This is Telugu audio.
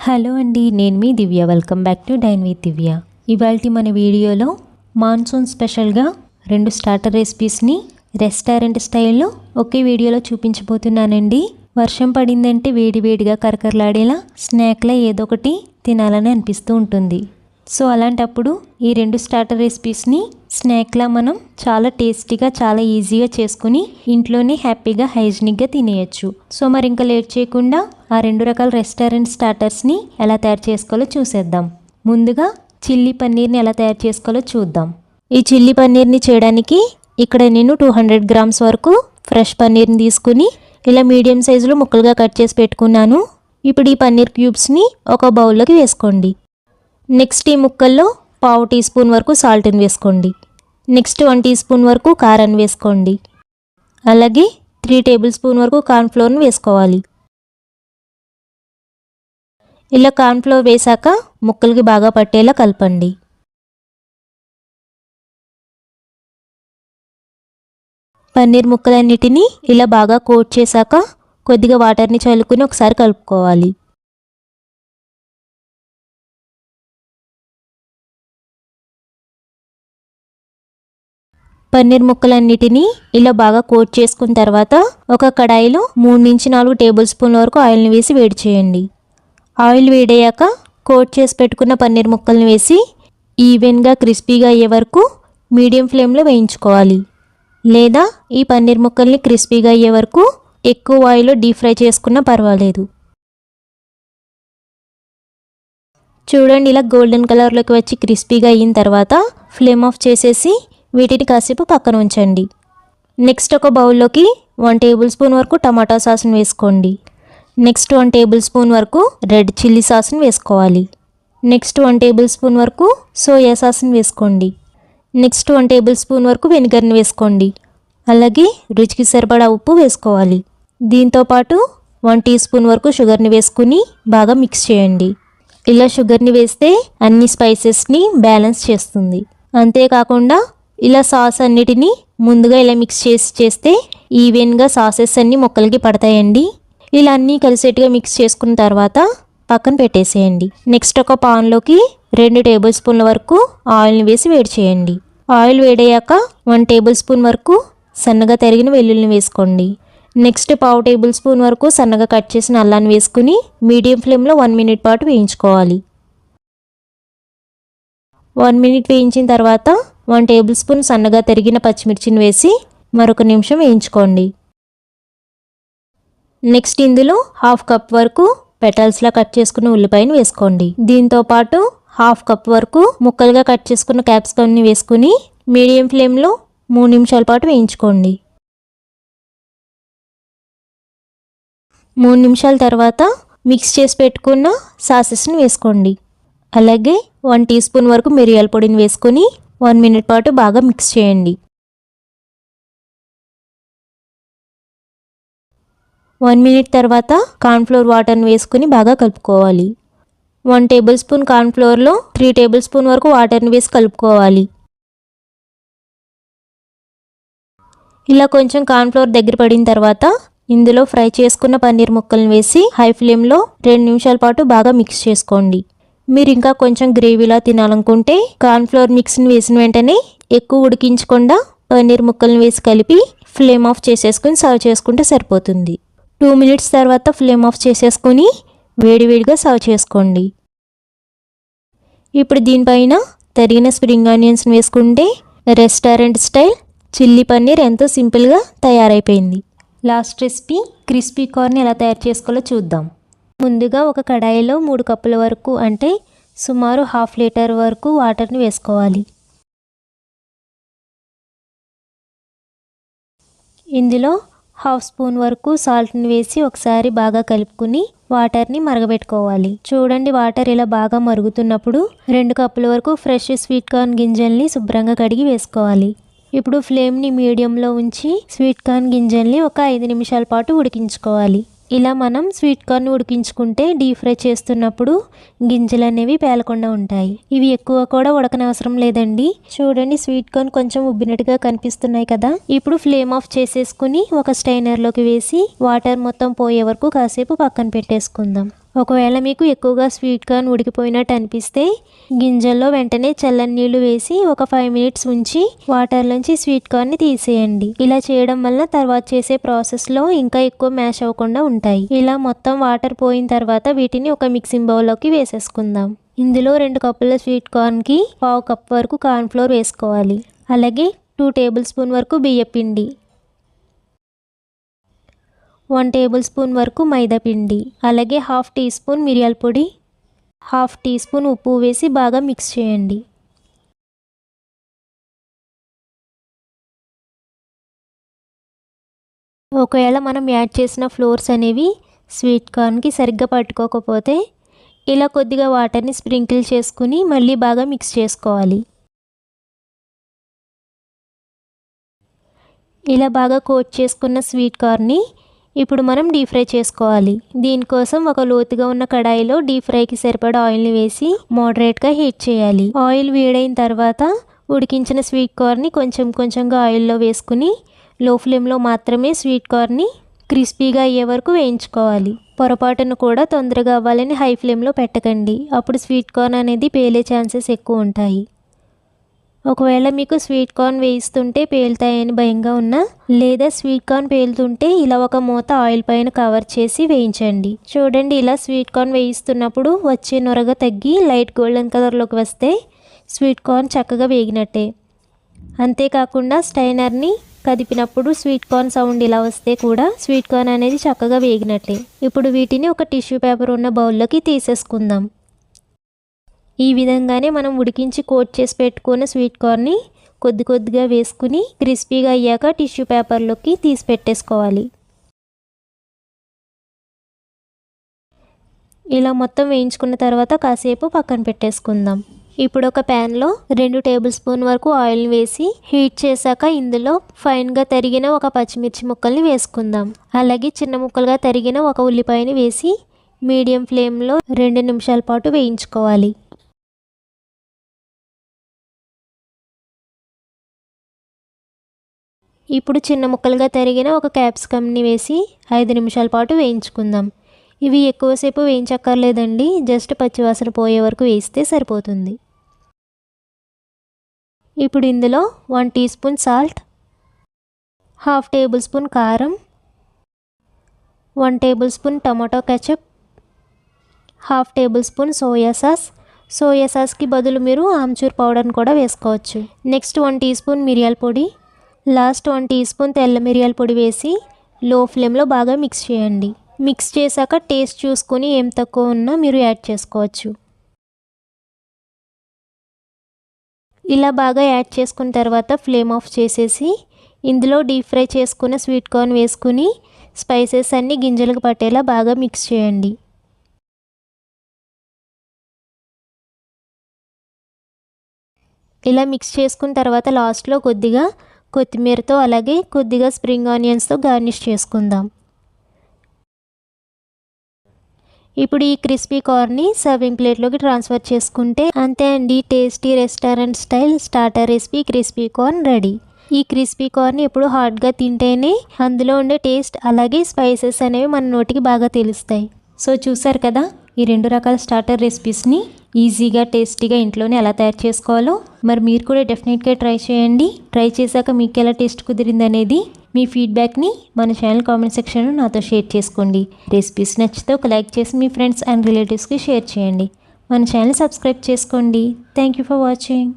హలో అండి, నేను మీ Divya. Welcome back to dine with Divya. ఇవాల్టి మన వీడియోలో మాన్సూన్ స్పెషల్గా 2 స్టార్టర్ రెసిపీస్ని రెస్టారెంట్ స్టైల్లో ఒకే వీడియోలో చూపించబోతున్నానండి. వర్షం పడిందంటే వేడివేడిగా కరకరలాడేలా స్నాక్లా ఏదో ఒకటి తినాలని అనిపిస్తూ ఉంటుంది. సో అలాంటప్పుడు ఈ 2 స్టార్టర్ రెసిపీస్ని స్నాక్లా మనం చాలా టేస్టీగా, చాలా ఈజీగా చేసుకుని ఇంట్లోనే హ్యాపీగా, హైజీనిక్గా తినేయచ్చు. సో మరి ఇంకా లేట్ చేయకుండా ఆ 2 రకాల రెస్టారెంట్ స్టార్టర్స్ని ఎలా తయారు చేసుకోవాలో చూసేద్దాం. ముందుగా చిల్లీ పన్నీర్ని ఎలా తయారు చేసుకోవాలో చూద్దాం. ఈ చిల్లీ పన్నీర్ని చేయడానికి ఇక్కడ నేను 200 గ్రామ్స్ వరకు ఫ్రెష్ పన్నీర్ని తీసుకుని ఇలా మీడియం సైజులో ముక్కలుగా కట్ చేసి పెట్టుకున్నాను. ఇప్పుడు ఈ పన్నీర్ క్యూబ్స్ని ఒక బౌల్లోకి వేసుకోండి. నెక్స్ట్ ఈ ముక్కల్లో 1/2 టీ స్పూన్ వరకు సాల్ట్ని వేసుకోండి. నెక్స్ట్ 1 టీ స్పూన్ వరకు కారాన్ని వేసుకోండి. అలాగే 3 టేబుల్ స్పూన్ వరకు కార్న్ఫ్లోర్ని వేసుకోవాలి. ఇలా కార్న్ఫ్లోర్ వేసాక ముక్కలకి బాగా పట్టేలా కలపండి. పన్నీర్ ముక్కలన్నిటినీ ఇలా బాగా కోట్ చేశాక కొద్దిగా వాటర్ని చల్లుకుని ఒకసారి కలుపుకోవాలి. పన్నీర్ ముక్కలన్నిటినీ ఇలా బాగా కోట్ చేసుకున్న తర్వాత ఒక కడాయిలో 3 నుంచి 4 టేబుల్ స్పూన్ల వరకు ఆయిల్ని వేసి వేడి చేయండి. ఆయిల్ వేడయ్యాక కోట్ చేసి పెట్టుకున్న పన్నీర్ ముక్కల్ని వేసి ఈవెన్గా క్రిస్పీగా అయ్యే వరకు మీడియం ఫ్లేమ్లో వేయించుకోవాలి. లేదా ఈ పన్నీర్ ముక్కల్ని క్రిస్పీగా అయ్యే వరకు ఎక్కువ ఆయిల్లో డీప్ ఫ్రై చేసుకున్నా పర్వాలేదు. చూడండి, ఇలా గోల్డెన్ కలర్లోకి వచ్చి క్రిస్పీగా అయిన తర్వాత ఫ్లేమ్ ఆఫ్ చేసేసి వీటిని కాసేపు పక్కన ఉంచండి. నెక్స్ట్ ఒక బౌల్లోకి 1 టేబుల్ స్పూన్ వరకు టమాటా సాస్ని వేసుకోండి. నెక్స్ట్ 1 టేబుల్ స్పూన్ వరకు రెడ్ చిల్లీ సాస్ని వేసుకోవాలి. నెక్స్ట్ 1 టేబుల్ స్పూన్ వరకు సోయా సాస్ని వేసుకోండి. నెక్స్ట్ 1 టేబుల్ స్పూన్ వరకు వెనిగర్ని వేసుకోండి. అలాగే రుచికి సరిపడా ఉప్పు వేసుకోవాలి. దీంతోపాటు 1 టీ స్పూన్ వరకు షుగర్ని వేసుకుని బాగా మిక్స్ చేయండి. ఇలా షుగర్ని వేస్తే అన్ని స్పైసెస్ని బ్యాలెన్స్ చేస్తుంది. అంతేకాకుండా ఇలా సాస్ అన్నిటినీ ముందుగా ఇలా మిక్స్ చేస్తే ఈవెన్గా సాసెస్ అన్నీ ముక్కలకి పడతాయండి. ఇలా అన్నీ కలిసేట్టుగా మిక్స్ చేసుకున్న తర్వాత పక్కన పెట్టేసేయండి. నెక్స్ట్ ఒక పాన్లోకి 2 టేబుల్ స్పూన్ల వరకు ఆయిల్ని వేసి వేడి చేయండి. ఆయిల్ వేడయ్యాక 1 టేబుల్ స్పూన్ వరకు సన్నగా తరిగిన వెల్లుల్లిని వేసుకోండి. నెక్స్ట్ 1/2 టేబుల్ స్పూన్ వరకు సన్నగా కట్ చేసిన అల్లాన్ని వేసుకుని మీడియం ఫ్లేమ్లో 1 మినిట్ పాటు వేయించుకోవాలి. 1 మినిట్ వేయించిన తర్వాత 1 టేబుల్ స్పూన్ సన్నగా తరిగిన పచ్చిమిర్చిని వేసి మరొక నిమిషం వేయించుకోండి. నెక్స్ట్ ఇందులో 1/2 కప్ వరకు పెటల్స్లా కట్ చేసుకున్న ఉల్లిపాయను వేసుకోండి. దీంతోపాటు 1/2 కప్ వరకు ముక్కలుగా కట్ చేసుకున్న క్యాప్సికమ్ని వేసుకుని మీడియం ఫ్లేమ్లో 3 నిమిషాల పాటు వేయించుకోండి. 3 నిమిషాల తర్వాత మిక్స్ చేసి పెట్టుకున్న సాసెస్ని వేసుకోండి. అలాగే 1 టీ స్పూన్ వరకు మిరియాల పొడిని వేసుకొని 1 మినిట్ పాటు బాగా మిక్స్ చేయండి. 1 మినిట్ తర్వాత కార్న్ఫ్లోర్ వాటర్ని వేసుకుని బాగా కలుపుకోవాలి. 1 టేబుల్ స్పూన్ కార్న్ఫ్లోర్లో 3 టేబుల్ స్పూన్ వరకు వాటర్ని వేసి కలుపుకోవాలి. ఇలా కొంచెం కార్న్ఫ్లోర్ దగ్గర పడిన తర్వాత ఇందులో ఫ్రై చేసుకున్న పన్నీర్ ముక్కల్ని వేసి హై ఫ్లేమ్లో 2 నిమిషాల పాటు బాగా మిక్స్ చేసుకోండి. మీరు ఇంకా కొంచెం గ్రేవీలా తినాలనుకుంటే కార్న్ఫ్లోర్ మిక్స్ని వేసిన వెంటనే ఎక్కువ ఉడికించకుండా పన్నీర్ ముక్కల్ని వేసి కలిపి ఫ్లేమ్ ఆఫ్ చేసేసుకుని సర్వ్ చేసుకుంటే సరిపోతుంది. 2 మినిట్స్ తర్వాత ఫ్లేమ్ ఆఫ్ చేసేసుకుని వేడివేడిగా సర్వ్ చేసుకోండి. ఇప్పుడు దీనిపైన తరిగిన స్ప్రింగ్ ఆనియన్స్ని వేసుకుంటే రెస్టారెంట్ స్టైల్ చిల్లీ పన్నీర్ ఎంతో సింపుల్గా తయారైపోయింది. లాస్ట్ రెసిపీ క్రిస్పీ కార్న్ ఎలా తయారు చేసుకోవాలో చూద్దాం. ముందుగా ఒక కడాయిలో 3 కప్పుల వరకు అంటే సుమారు 1/2 లీటర్ వరకు వాటర్ని వేసుకోవాలి. ఇందులో 1/2 స్పూన్ వరకు సాల్ట్ని వేసి ఒకసారి బాగా కలుపుకుని వాటర్ని మరగబెట్టుకోవాలి. చూడండి, వాటర్ ఇలా బాగా మరుగుతున్నప్పుడు 2 కప్పుల వరకు ఫ్రెష్ స్వీట్ కార్న్ గింజల్ని శుభ్రంగా కడిగి వేసుకోవాలి. ఇప్పుడు ఫ్లేమ్ని మీడియంలో ఉంచి స్వీట్ కార్న్ గింజల్ని ఒక 5 నిమిషాల పాటు ఉడికించుకోవాలి. ఇలా మనం స్వీట్ కార్న్ ఉడికించుకుంటే డీప్ ఫ్రై చేస్తున్నప్పుడు గింజలు అనేవి పేలకుండా ఉంటాయి. ఇవి ఎక్కువ కూడా ఉడకనవసరం లేదండి. చూడండి, స్వీట్ కార్న్ కొంచెం ఉబ్బినట్టుగా కనిపిస్తున్నాయి కదా. ఇప్పుడు ఫ్లేమ్ ఆఫ్ చేసేసుకుని ఒక స్టైనర్లోకి వేసి వాటర్ మొత్తం పోయే వరకు కాసేపు పక్కన పెట్టేసుకుందాం. ఒకవేళ మీకు ఎక్కువగా స్వీట్ కార్న్ ఉడికిపోయినట్టు అనిపిస్తే గింజల్లో వెంటనే చల్లని నీళ్లు వేసి ఒక 5 మినిట్స్ ఉంచి వాటర్లోంచి స్వీట్ కార్న్ని తీసేయండి. ఇలా చేయడం వల్ల తర్వాత చేసే ప్రాసెస్లో ఇంకా ఎక్కువ మ్యాష్ అవ్వకుండా ఉంటాయి. ఇలా మొత్తం వాటర్ పోయిన తర్వాత వీటిని ఒక మిక్సింగ్ బౌల్లోకి వేసేసుకుందాం. ఇందులో 2 కప్పుల స్వీట్ కార్న్కి 1/2 కప్ వరకు కార్న్ ఫ్లోర్ వేసుకోవాలి. అలాగే 2 టేబుల్ స్పూన్ వరకు బియ్యపిండి, 1 టేబుల్ స్పూన్ వరకు మైదా పిండి, అలాగే 1/2 టీ స్పూన్ మిరియాల పొడి, 1/2 టీ స్పూన్ ఉప్పు వేసి బాగా మిక్స్ చేయండి. ఒకవేళ మనం యాడ్ చేసిన ఫ్లోర్స్ అనేవి స్వీట్ కార్న్కి సరిగ్గా పట్టుకోకపోతే ఇలా కొద్దిగా వాటర్ని స్ప్రింకిల్ చేసుకుని మళ్ళీ బాగా మిక్స్ చేసుకోవాలి. ఇలా బాగా కోట్ చేసుకున్న స్వీట్ కార్న్ని ఇప్పుడు మనం డీప్ ఫ్రై చేసుకోవాలి. దీనికోసం ఒక లోతుగా ఉన్న కడాయిలో డీప్ ఫ్రైకి సరిపడా ఆయిల్ని వేసి మోడరేట్గా హీట్ చేయాలి. ఆయిల్ వేడైన తర్వాత ఉడికించిన స్వీట్ కార్న్ని కొంచెం కొంచెంగా ఆయిల్లో వేసుకుని లో ఫ్లేమ్లో మాత్రమే స్వీట్ కార్న్ని క్రిస్పీగా అయ్యే వరకు వేయించుకోవాలి. పొరపాటును కూడా తొందరగా అవ్వాలని హై ఫ్లేమ్లో పెట్టకండి. అప్పుడు స్వీట్ కార్న్ అనేది పేలే ఛాన్సెస్ ఎక్కువ ఉంటాయి. ఒకవేళ మీకు స్వీట్ కార్న్ వేయిస్తుంటే పేలుతాయని భయంగా ఉన్నా లేదా స్వీట్ కార్న్ పేలుతుంటే ఇలా ఒక మూత ఆయిల్ పైన కవర్ చేసి వేయించండి. చూడండి, ఇలా స్వీట్ కార్న్ వేయిస్తున్నప్పుడు వచ్చే నొరగ తగ్గి లైట్ గోల్డెన్ కలర్లోకి వస్తే స్వీట్ కార్న్ చక్కగా వేగినట్టే. అంతేకాకుండా స్టైనర్ని కదిపినప్పుడు స్వీట్ కార్న్ సౌండ్ ఇలా వస్తే కూడా స్వీట్ కార్న్ అనేది చక్కగా వేగినట్టే. ఇప్పుడు వీటిని ఒక టిష్యూ పేపర్ ఉన్న బౌల్లోకి తీసేసుకుందాం. ఈ విధంగానే మనం ఉడికించి కోట్ చేసి పెట్టుకున్న స్వీట్ కార్న్ని కొద్ది కొద్దిగా వేసుకుని క్రిస్పీగా అయ్యాక టిష్యూ పేపర్లోకి తీసి పెట్టేసుకోవాలి. ఇలా మొత్తం వేయించుకున్న తర్వాత కాసేపు పక్కన పెట్టేసుకుందాం. ఇప్పుడు ఒక ప్యాన్లో 2 టేబుల్ స్పూన్ వరకు ఆయిల్ వేసి హీట్ చేశాక ఇందులో ఫైన్గా తరిగిన ఒక పచ్చిమిర్చి ముక్కల్ని వేసుకుందాం. అలాగే చిన్న ముక్కలుగా తరిగిన ఒక ఉల్లిపాయని వేసి మీడియం ఫ్లేమ్లో 2 నిమిషాల పాటు వేయించుకోవాలి. ఇప్పుడు చిన్న ముక్కలుగా తరిగిన ఒక క్యాప్సికమ్ని వేసి 5 నిమిషాల పాటు వేయించుకుందాం. ఇవి ఎక్కువసేపు వేయించక్కర్లేదండి, జస్ట్ పచ్చివాసన పోయే వరకు వేయిస్తే సరిపోతుంది. ఇప్పుడు ఇందులో 1 teaspoon salt, 1/2 tablespoon కారం, 1 tablespoon tomato ketchup, 1/2 tablespoon soya sauce. Soya సాస్కి బదులు మీరు ఆమ్చూర్ పౌడర్ని కూడా వేసుకోవచ్చు. నెక్స్ట్ 1 టీ స్పూన్ మిరియాల పొడి, లాస్ట్ 1 టీ స్పూన్ తెల్ల మిరియాల పొడి వేసి లో ఫ్లేమ్లో బాగా మిక్స్ చేయండి. మిక్స్ చేశాక టేస్ట్ చూసుకొని ఏం తక్కువ ఉన్నా మీరు యాడ్ చేసుకోవచ్చు. ఇలా బాగా యాడ్ చేసుకున్న తర్వాత ఫ్లేమ్ ఆఫ్ చేసేసి ఇందులో డీప్ ఫ్రై చేసుకున్న స్వీట్ కార్న్ వేసుకుని స్పైసెస్ అన్నీ గింజలకు పట్టేలా బాగా మిక్స్ చేయండి. ఇలా మిక్స్ చేసుకున్న తర్వాత లాస్ట్లో కొద్దిగా కొత్తిమీరతో అలాగే కొద్దిగా స్ప్రింగ్ ఆనియన్స్తో గార్నిష్ చేసుకుందాం. ఇప్పుడు ఈ క్రిస్పీ కార్న్ని సర్వింగ్ ప్లేట్లోకి ట్రాన్స్ఫర్ చేసుకుంటే అంతే అండి, tasty restaurant style starter recipe crispy corn ready. ఈ క్రిస్పీ కార్న్ ఎప్పుడు హాట్గా తింటేనే అందులో ఉండే టేస్ట్ అలాగే స్పైసెస్ అనేవి మన నోటికి బాగా తెలుస్తాయి. సో చూసారు కదా, ఈ 2 రకాల స్టార్టర్ రెసిపీస్ని ఈజీగా టేస్టీగా ఇంట్లోనే ఎలా తయారు చేసుకోవాలో. మరి మీరు కూడా డెఫినెట్గా ట్రై చేయండి. ట్రై చేశాక మీకు ఎలా టేస్ట్ కుదిరింది అనేది మీ ఫీడ్బ్యాక్ని మన ఛానల్ కామెంట్ సెక్షన్లో నాతో షేర్ చేసుకోండి. రెసిపీస్ నచ్చితే ఒక లైక్ చేసి మీ ఫ్రెండ్స్ అండ్ రిలేటివ్స్కి షేర్ చేయండి. మన ఛానల్ సబ్స్క్రైబ్ చేసుకోండి. Thank you for watching.